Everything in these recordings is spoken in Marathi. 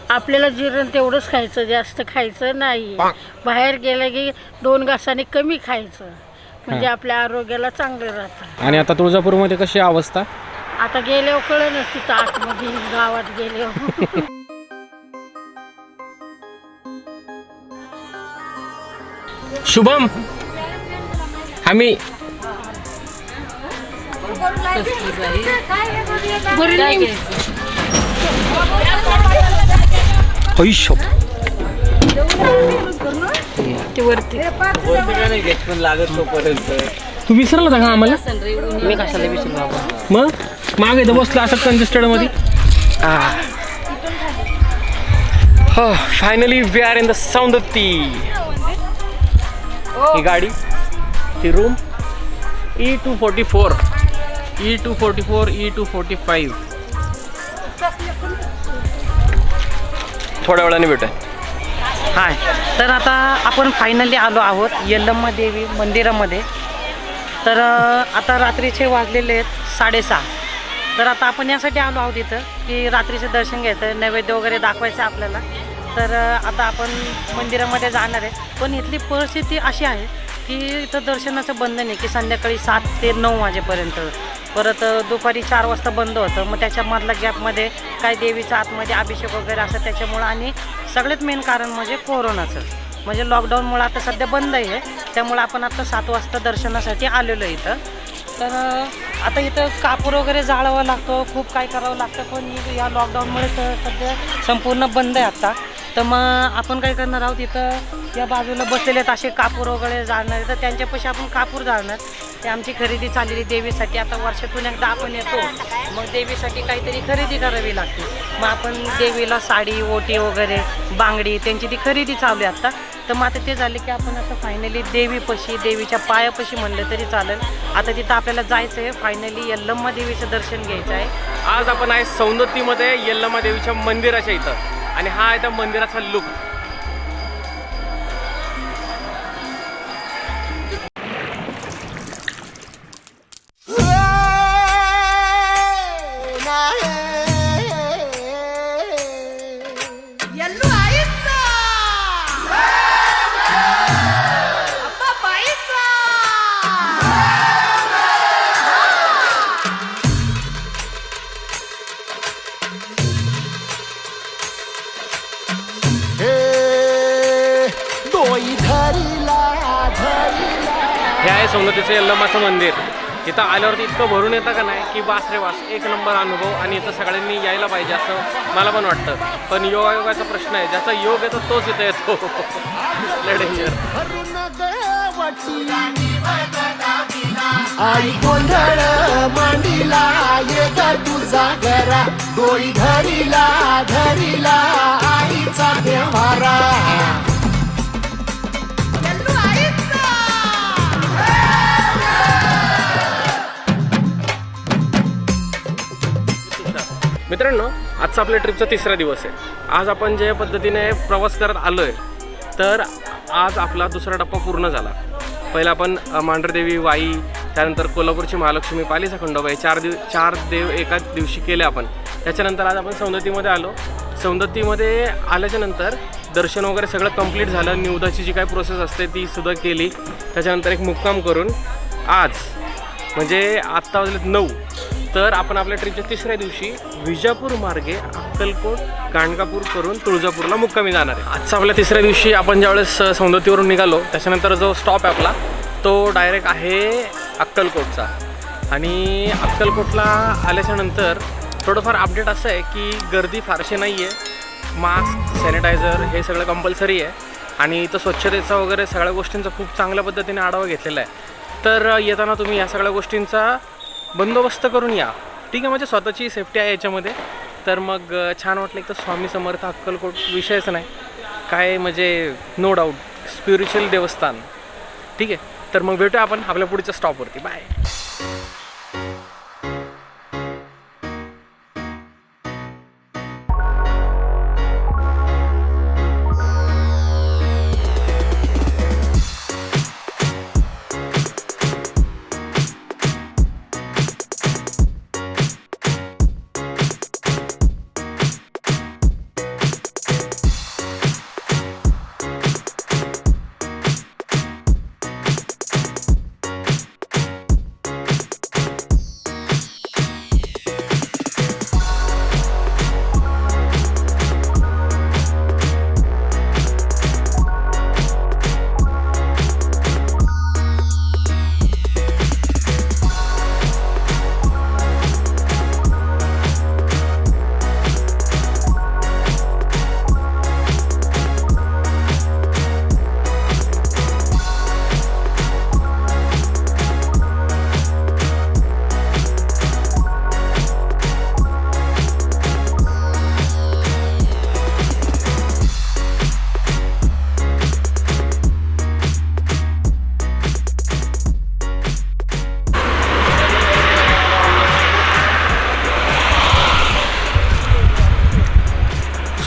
आपल्याला जिरण तेवढंच खायचं, जास्त खायचं नाही. बाहेर गेलं की 2 घासाने कमी खायचं, म्हणजे आपल्या आरोग्याला चांगलं राहतं. आणि आता तुळजापूरमध्ये कशी अवस्था? आता गेल्यावर कळलं तिथं आतमध्ये गावात गेल्यावर. शुभम, आम्ही तू विसरला का आम्हाला? मी कशाला विचारू बाबा. मग मागे तर बसला असं कंजेस्टेड मध्ये. हो, finally we are in the Saundatti. ही गाडी, ती रूम E244, E244, E245. थोड्या वेळाने भेटूया. हाय, तर आता आपण फायनली आलो आहोत यल्लम्मा देवी मंदिरामध्ये. तर आता रात्रीचे वाजलेले आहेत 6:30. तर आता आपण यासाठी आलो आहोत इथं की रात्रीचं दर्शन घ्यायचं, नैवेद्य वगैरे दाखवायचं आपल्याला. तर आता आपण मंदिरामध्ये जाणार आहे. पण इथली परिस्थिती अशी आहे की इथं दर्शनाचं बंधन आहे की संध्याकाळी 7 ते 9 वाजेपर्यंत, परत दुपारी 4 वाजता बंद होतं. मग त्याच्यामधल्या गॅपमध्ये काय देवीचा आतमध्ये अभिषेक वगैरे असं त्याच्यामुळं, आणि सगळ्यात मेन कारण म्हणजे कोरोनाचं, म्हणजे लॉकडाऊनमुळं आता सध्या बंद आहे. त्यामुळं आपण आता 7 वाजता दर्शनासाठी आलेलो आहे इथं. तर आता इथं कापूर वगैरे जाळावं लागतो, खूप काय करावं लागतं, पण या लॉकडाऊनमुळे तर सध्या संपूर्ण बंद आहे आत्ता. तर मग आपण काय करणार आहोत, इथं या बाजूला बसलेले आहेत असे कापूर वगैरे जाळणार, तर त्यांच्यापाशी आपण कापूर जाळणार. ते आमची खरेदी चाललेली देवीसाठी. आता वर्षातून एकदा आपण येतो, मग देवीसाठी काहीतरी खरेदी करावी लागते. मग आपण देवीला साडी, ओटी वगैरे, बांगडी, त्यांची ती खरेदी चालू आहे आत्ता. तर मग आता ते झाले की आपण आता फायनली देवीपाशी, देवीच्या पायापाशी म्हणलं तरी चालेल. आता तिथं आपल्याला जायचं आहे, फायनली यल्लम्मा देवीचं दर्शन घ्यायचं आहे. आज आपण आहे सौंदत्तीमध्ये यल्लम्मा देवीच्या मंदिराच्या इथं, आणि हा आहे त्या मंदिराचा लुक. हे आहे सौंदत्तीचं यल्लम्माचं मंदिर. इथं आल्यावरती इतकं भरून येतं का नाही की वास रे वास, एक नंबर अनुभव. आणि इथं सगळ्यांनी यायला पाहिजे असं मला पण वाटतं. पण योगायोगाचा प्रश्न आहे, ज्याचा योग येतो तोच इथं येतो. डेंजर. आई गोंधळ मांडीला येता तुझा घरा, डोई धरीला धरीला आईचा देवारा. मित्रांनो, आजचा आपल्या ट्रिपचा 3रा दिवस आहे. आज आपण ज्या पद्धतीने प्रवास करत आलो आहे, तर आज आपला 2रा टप्पा पूर्ण झाला. पहिला आपण मांढरदेवी, वाई, त्यानंतर कोल्हापूरची महालक्ष्मी, पालीचा खंडोबा, 4 देव एकाच दिवशी केले आपण. त्याच्यानंतर आज आपण सौंदत्तीमध्ये आलो. सौंदत्तीमध्ये आल्याच्या नंतर दर्शन वगैरे सगळं कंप्लीट झालं. निवदाची जी काय प्रोसेस असते ती सुद्धा केली. त्याच्यानंतर एक मुक्काम करून आज म्हणजे आत्ता वाजलेत 9, तर आपण आपल्या ट्रिपच्या 3ऱ्या दिवशी विजापूर मार्गे अक्कलकोट, गाणगापूर करून तुळजापूरला मुक्कामी जाणार आहे. आजचा आपल्या 3ऱ्या दिवशी आपण ज्यावेळेस सौंदत्तीवरून निघालो, त्याच्यानंतर जो स्टॉप आहे आपला तो डायरेक्ट आहे अक्कलकोटचा. आणि अक्कलकोटला आल्याच्यानंतर थोडंफार अपडेट असं आहे की गर्दी फारशी नाही आहे. मास्क, सॅनिटायझर हे सगळं कंपल्सरी आहे. आणि इथं स्वच्छतेचा वगैरे सगळ्या गोष्टींचा खूप चांगल्या पद्धतीने आढावा घेतलेला आहे. तर येताना तुम्ही या सगळ्या गोष्टींचा बंदोबस्त करून या. ठीक आहे, म्हणजे स्वतःची सेफ्टी आहे याच्यामध्ये. तर मग छान वाटलं. एक तर स्वामी समर्थ अक्कलकोट विषयच नाही काय, म्हणजे नो डाऊट स्पिरिच्युअल देवस्थान. ठीक आहे, तर मग भेटूया आपण आपल्या पुढच्या स्टॉपवरती. बाय.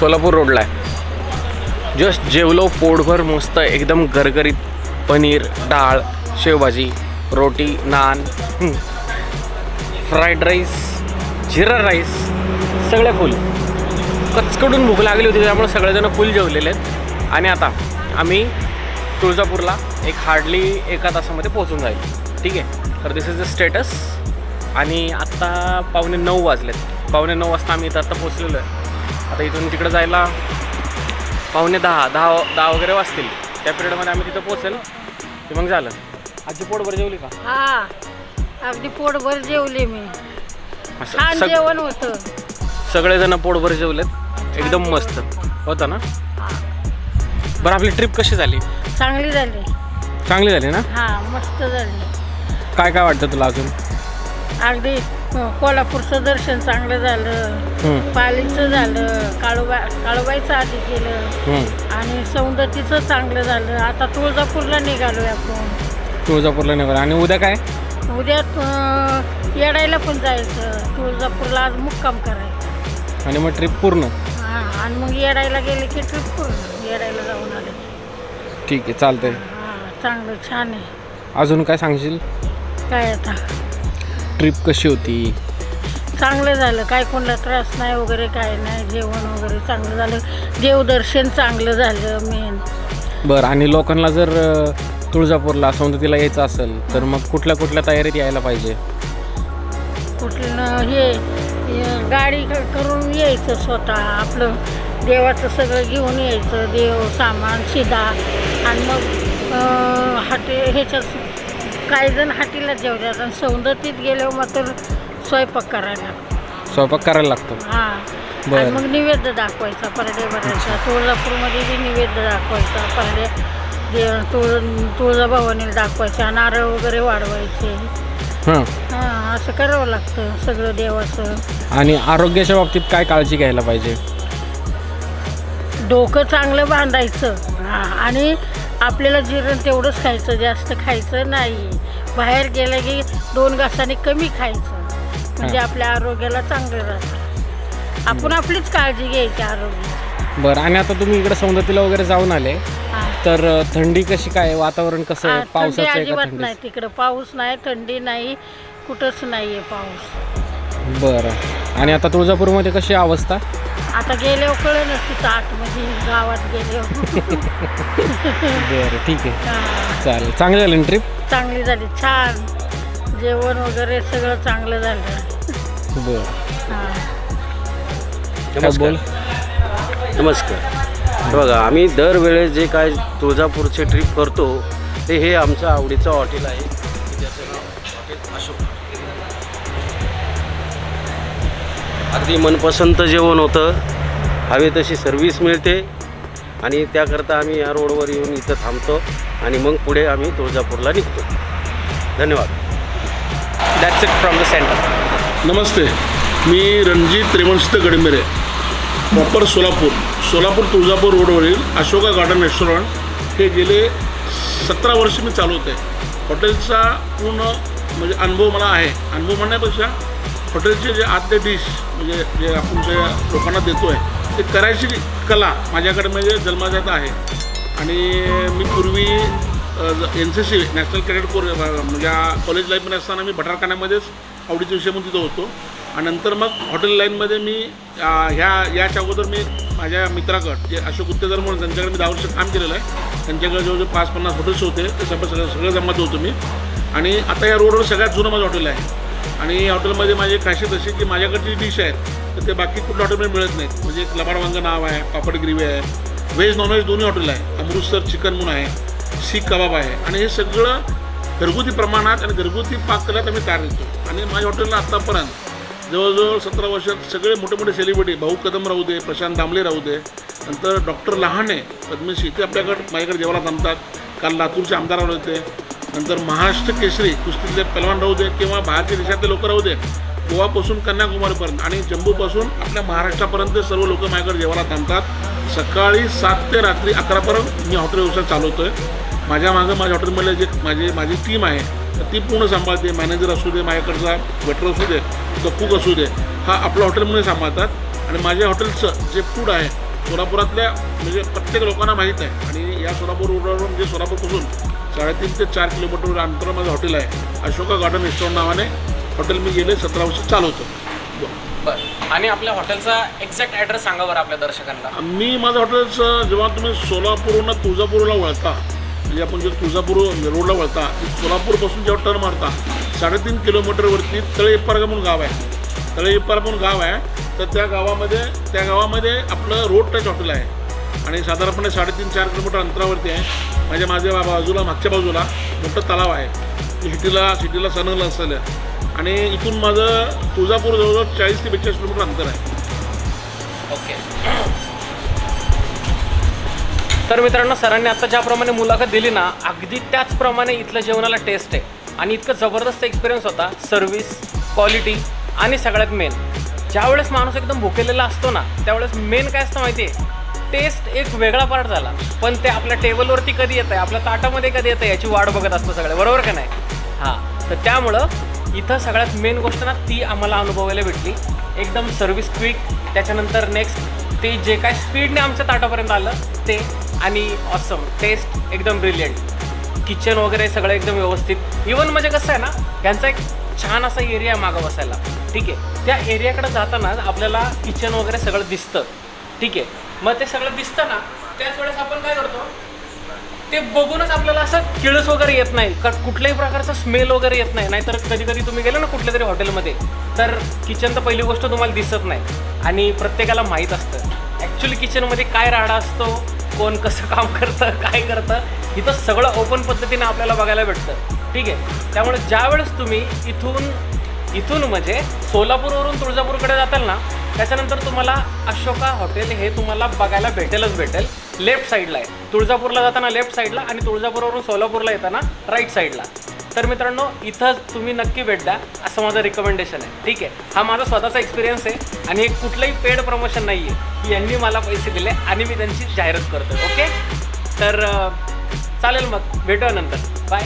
सोलापूर रोडला आहे. जस्ट जेवलो पोटभर मस्त एकदम गरगरीत पनीर, डाळ, शेवभाजी, रोटी, नान, फ्राईड राईस, जिरा राईस, सगळे फुल. कचकडून भूक लागली होती त्यामुळे सगळेजण फुल जेवलेले आहेत. आणि आता आम्ही तुळजापूरला एक हार्डली 1 तासामध्ये पोहोचून जाईल. ठीक आहे, तर दिस इज द स्टेटस. आणि आत्ता 8:45 वाजलेत. 8:45 वाजता आम्ही इथं आता पोहोचलेलो आहे. आता इथून तिकडं जायला 9:45 वगैरे वाजतील. त्या पिरियडमध्ये आम्ही तिथं पोहोचेल की मग झालं. आजी पोटभर जेवली का? हा, अगदी पोटभर जेवले मी. असं छान जेवण होतं. सगळेजण पोटभर जेवलेत. एकदम मस्त होतं ना. बरं, आपली ट्रिप कशी झाली? चांगली झाली. चांगली झाली ना. हा, मस्त झाली. काय काय वाटतं तुला अजून? अगदी कोल्हापूरचं दर्शन चांगलं झालं, पालीचं झालं, काळूबाईचं आधी केलं आणि सौंदतीचं चांगलं झालं. आता तुळजापूरला निघालोय आपण. तुळजापूरला निघालो. आणि उद्या काय? उद्या येडायला पण जायचं. तुळजापूरला आज मुक्काम करायचं आणि मग ट्रिप पूर्ण. हां, आणि मग येडायला गेले की ट्रिप पूर्ण. येडायला जाऊन आले. ठीक आहे, चालतंय. हां, चांगलं छान आहे. अजून काय सांगशील? काय आता ट्रिप कशी होती? चांगलं झालं. काय कोणाला त्रास नाही वगैरे, काय नाही. जेवण वगैरे चांगलं झालं. देवदर्शन चांगलं झालं मेन. बरं, आणि लोकांना जर तुळजापूरला सौंदतीला यायचं असेल तर मग कुठल्या कुठल्या तयारीत यायला पाहिजे? कुठलं हे गाडी करून यायचं स्वतः. आपलं देवाचं सगळं घेऊन यायचं. देव सामान शिदा. आणि मग ह्याच्यात काही जण हाटीला जेवतात. आणि सौंदतीत गेल्यावर मात्र स्वयंपाक करायला लागतो. स्वयंपाक करायला लागतो. हां, बरं. आणि मग नैवेद्य दाखवायचा. परडे भरायचा. तुळजापूरमध्ये बी नैवेद्य दाखवायचा. परडे तुळजाभवानीला दाखवायचा. नारळ वगैरे वाढवायचे. हां, असं करावं लागतं सगळं देवाचं. आणि आरोग्याच्या बाबतीत काय काळजी घ्यायला पाहिजे? डोकं चांगलं बांधायचं. हां, आणि आपल्याला जिरण तेवढंच खायचं, जास्त खायचं नाही. बाहेर गेलं की 2 घासाने कमी खायचं. म्हणजे आपल्या आरोग्याला चांगलं राहतं. आपण आपलीच काळजी घ्यायची आरोग्याची. बरं, आणि आता तुम्ही इकडे सौंदतीला वगैरे जाऊन आले तर थंडी कशी काय? वातावरण कसं आहे? थंडी पावसाचं आहे का? अजिबात नाही तिकडं. पाऊस नाही, थंडी नाही, कुठंच नाही आहे पाऊस. बरं, आणि आता तुळजापूरमध्ये कशी अवस्था? आता गेल्यावर कळेलच तिथं आतमध्ये गावात गेल्यावर. बरं, ठीक आहे, हां, चालेल. चांगली झाली ट्रिप? चांगली झाली. छान जेवण वगैरे सगळं चांगलं झालं. बरं, हां, बोल. नमस्कार. बघा, आम्ही दरवेळेस जे काय तुळजापूरचे ट्रिप करतो ते हे आमचं आवडीचं हॉटेल आहे. ज्याचं नाव हॉटेल अशोक. अगदी मनपसंत जेवण होतं. हवे तशी सर्व्हिस मिळते. आणि त्याकरता आम्ही या रोडवर येऊन इथं थांबतो आणि मग पुढे आम्ही तुळजापूरला निघतो. धन्यवाद. That's it from the centre. नमस्ते, मी रणजित रेवंत गडमेरे, प्रॉपर सोलापूर तुळजापूर रोडवरील अशोका गार्डन रेस्टॉरंट हे गेले 17 वर्ष मी चालवत आहे. हॉटेलचा पूर्ण म्हणजे अनुभव मला आहे. अनुभव म्हणण्यापेक्षा हॉटेलचे जे आतले डिश म्हणजे जे आपण जे लोकांना देतो आहे ते करायची कला माझ्याकडे म्हणजे जन्मजात आहे. आणि मी पूर्वी NCC नॅशनल कॅडेट कोर म्हणजे कॉलेज लाईफमध्ये असताना मी भटारखान्यामध्येच आवडीचे विषय म्हणून तिथं होतो. आणि नंतर मग हॉटेल लाईनमध्ये मी याच्या अगोदर मी माझ्या मित्राकडे जे अशोक गुत्तेदार म्हणून त्यांच्याकडे मी 10 वर्ष काम केलेलं आहे. त्यांच्याकडे जवळजवळ 5-50 हॉटेल्स होते. ते सगळं जमत होतो मी. आणि आता या रोडवर सगळ्यात जुनं माझं हॉटेल आहे. आणि या हॉटेलमध्ये माझी खासियत अशी की माझ्याकडची डिश आहेत तर ते बाकी कुठल्या हॉटेलमध्ये मिळत नाहीत. म्हणजे एक लबाड वांग नाव आहे, पापड ग्रेव्ही आहे, व्हेज नॉनव्हेज दोन्ही हॉटेल आहे. अमृतसर चिकन म्हणून आहे, सीख कबाब आहे. आणि हे सगळं घरगुती प्रमाणात आणि घरगुती पाककलेत आम्ही तयार करतो. आणि माझ्या हॉटेलला आत्तापर्यंत जवळजवळ 17 वर्षात सगळे मोठे मोठे सेलिब्रिटी, भाऊ कदम राहू दे, प्रशांत दामले राहू दे, नंतर डॉक्टर लहाने, पद्मश्री ते माझ्याकडे जेवायला थांबतात. काल लातूरचे आमदार आले होते. नंतर महाराष्ट्र केसरी कुस्तीतले पहलवान राहू दे किंवा बाहेरच्या देशातले लोक राहू दे, गोवापासून कन्याकुमारीपर्यंत आणि जम्मूपासून आपल्या महाराष्ट्रापर्यंत सर्व लोक माझ्याकडे जेवायला थांबतात. सकाळी 7 ते रात्री 11पर्यंत मी हॉटेल व्यवसाय चालवतो आहे. माझ्या हॉटेलमधले जे माझी टीम आहे तर ती पूर्ण सांभाळते. मॅनेजर असू दे, माझ्याकडचा वेटर असू दे, तो कुक असू दे, हा आपलं हॉटेलमध्ये सांभाळतात. आणि माझ्या हॉटेलचं जे फूड आहे सोलापुरातल्या म्हणजे प्रत्येक लोकांना माहीत आहे. आणि या सोलापूर रोडवरून म्हणजे सोलापूरपासून 3.5 ते 4 किलोमीटर अंतर माझं हॉटेल आहे. अशोका गार्डन रेस्टॉरंट नावाने हॉटेल मी गेले 17 वर्ष चालवतो. बरं, आणि आपल्या हॉटेलचा एक्झॅक्ट ॲड्रेस सांगा बरं आपल्या दर्शकांना. मी माझं हॉटेलचं जेव्हा तुम्ही सोलापूरवरून तुळजापूरला वळता, म्हणजे आपण जे तुळजापूर रोडला वळता, सोलापूरपासून जेव्हा टर्न मारता 3.5 किलोमीटरवरती तळेपार म्हणून गाव आहे. तळेपार म्हणून गाव आहे. तर त्या गावामध्ये आपलं रोड टच हॉटेल आहे. आणि साधारणपणे 3.5-4 किलोमीटर अंतरावरती आहे. माझ्या बाजूला मागच्या बाजूला मोठं तलाव आहे. सिटीला सनगलं असलेलं. आणि इथून माझं तुळजापूर जवळजवळ 40 ते 42 किलोमीटर अंतर आहे. ओके. तर मित्रांनो, सरांनी आता ज्याप्रमाणे मुलाखत दिली ना, अगदी त्याचप्रमाणे इथलं जेवणाला टेस्ट आहे. आणि इतकं जबरदस्त एक्सपिरियन्स होता. सर्व्हिस, क्वालिटी आणि सगळ्यात मेन, ज्यावेळेस माणूस एकदम भुकेलेला असतो ना, त्यावेळेस मेन काय असतं माहिती आहे, टेस्ट एक वेगळा पार्ट झाला. पण ते आपल्या टेबलवरती कधी येतं आहे, आपल्या ताटामध्ये कधी येतं आहे, याची वाट बघत असतो सगळे, बरोबर का नाही? हां, तर त्यामुळं इथं सगळ्यात मेन गोष्ट ना ती आम्हाला अनुभवायला भेटली. एकदम सर्व्हिस क्विक, त्याच्यानंतर नेक्स्ट ते जे काय स्पीडने आमच्या ताटापर्यंत आलं ते, आणि ऑसम टेस्ट एकदम ब्रिलियंट. किचन वगैरे सगळं एकदम व्यवस्थित. इवन म्हणजे कसं आहे ना, यांचा एक छान असा एरिया आहे मागं बसायला. ठीक आहे, त्या एरियाकडे जाताना आपल्याला किचन वगैरे सगळं दिसतं. ठीक आहे, मग ते सगळं दिसतं ना, त्याच वेळेस आपण काय करतो, ते बघूनच आपल्याला असं किळस वगैरे येत नाही, कुठल्याही प्रकारचा स्मेल वगैरे येत नाही. नाहीतर कधी कधी तुम्ही गेले ना कुठल्या तरी हॉटेलमध्ये, तर किचन तर पहिली गोष्ट तुम्हाला दिसत नाही. आणि प्रत्येकाला माहीत असतं ॲक्च्युली किचनमध्ये काय राडा असतो, कोण कसं काम करतं, काय करतं. इथं सगळं ओपन पद्धतीने आपल्याला बघायला भेटतं. ठीक आहे, त्यामुळे ज्यावेळेस तुम्ही इथून म्हणजे सोलापूरवरून तुळजापूरकडे जाताल ना, त्याच्यानंतर तुम्हाला अशोका हॉटेल हे तुम्हाला बघायला भेटेल. लेफ्ट साईडला आहे. तुळजापूरला जाताना लेफ्ट साईडला, आणि तुळजापूरवरून सोलापूरला येताना राईट साईडला. तर मित्रांनो, इथं तुम्ही नक्की भेट द्या, असं माझं रिकमेंडेशन आहे. ठीक आहे, हा माझा स्वतःचा एक्सपिरियन्स आहे. आणि हे कुठलंही पेड प्रमोशन नाही आहे की यांनी मला पैसे दिले आणि मी त्यांची जाहिरात करतो. ओके, तर चालेल, मग भेटूया नंतर. बाय.